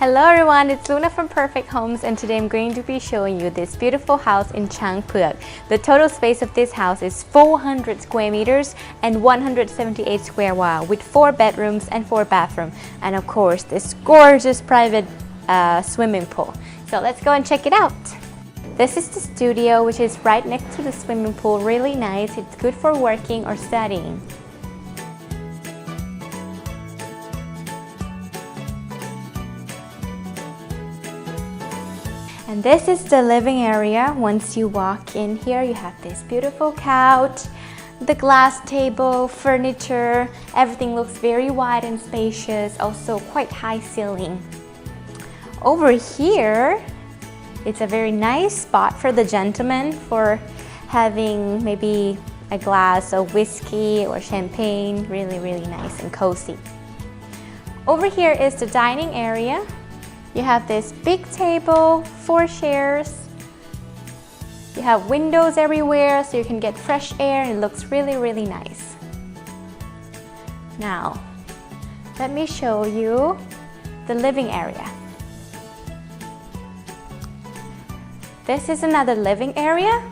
Hello everyone, it's Luna from Perfect Homes, and today I'm going to be showing you this beautiful house in Chang Phueak. The total space of this house is 400 square meters and 178 square miles with 4 bedrooms and 4 bathrooms, and of course this gorgeous private swimming pool. So let's go and check it out. This is the studio, which is right next to the swimming pool. Really nice. It's good for working or studying. And this is the living area. Once you walk in here, you have this beautiful couch, the glass table, furniture. Everything looks very wide and spacious, also quite high ceiling. Over here, it's a very nice spot for the gentleman for having maybe a glass of whiskey or champagne. Really, really nice and cozy. Over here is the dining area. You have this big table, 4 chairs. You have windows everywhere so you can get fresh air, and it looks really, really nice. Now, let me show you the living area. This is another living area.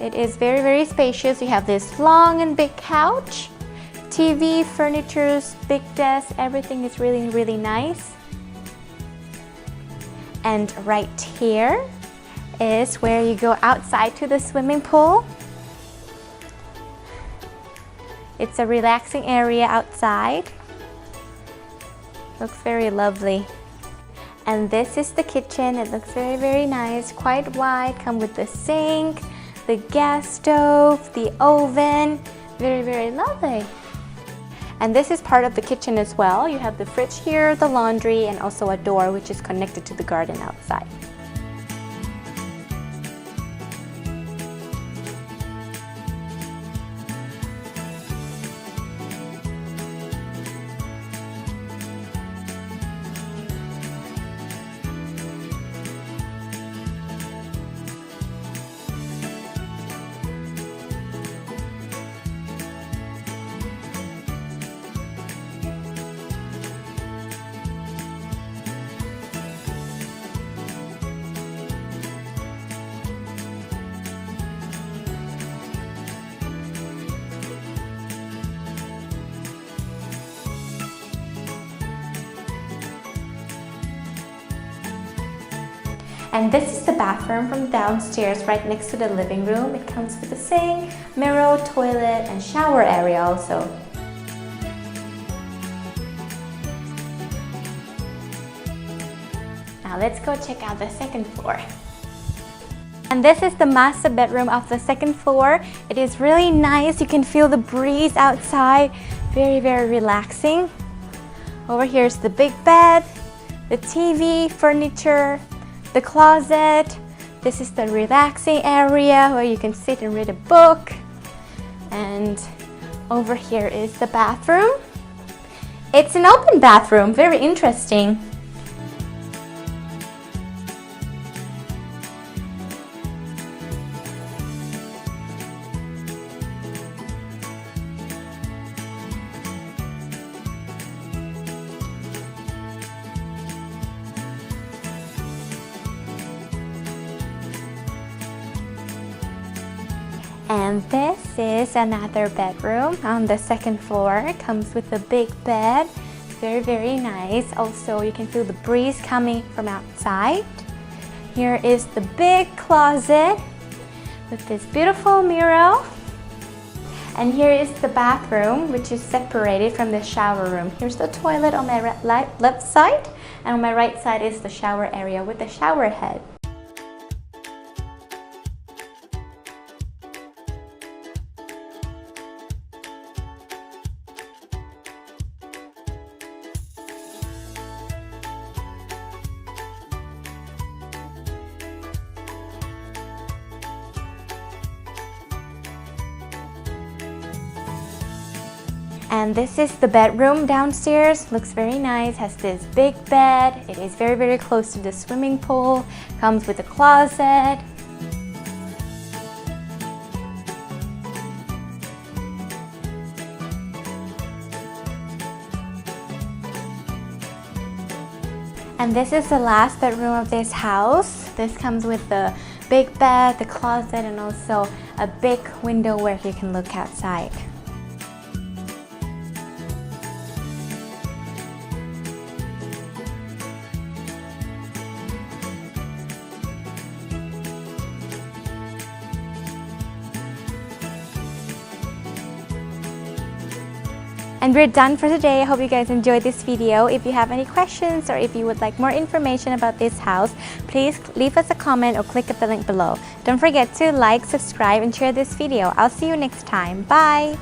It is very, very spacious. You have this long and big couch, TV, furniture, big desk, everything is really, really nice. And right here is where you go outside to the swimming pool. It's a relaxing area outside. Looks very lovely. And this is the kitchen. It looks very, very nice, quite wide. Come with the sink, the gas stove, the oven. Very, very lovely. And this is part of the kitchen as well. You have the fridge here, the laundry, and also a door which is connected to the garden outside. And this is the bathroom from downstairs, right next to the living room. It comes with a sink, mirror, toilet, and shower area also. Now let's go check out the second floor. And this is the master bedroom of the second floor. It is really nice. You can feel the breeze outside. Very, very relaxing. Over here is the big bed, the TV, furniture, the closet. This is the relaxing area where you can sit and read a book. And over here is the bathroom. It's an open bathroom, very interesting. And this is another bedroom on the second floor. It comes with a big bed. Very, very nice. Also, you can feel the breeze coming from outside. Here is the big closet with this beautiful mirror. And here is the bathroom, which is separated from the shower room. Here's the toilet on my left side, and on my right side is the shower area with the shower head. And this is the bedroom downstairs. Looks very nice, has this big bed. It is very, very close to the swimming pool. Comes with a closet. And this is the last bedroom of this house. This comes with the big bed, the closet, and also a big window where you can look outside. And we're done for today. I hope you guys enjoyed this video. If you have any questions or if you would like more information about this house, please leave us a comment or click the link below. Don't forget to like, subscribe, and share this video. I'll see you next time. Bye!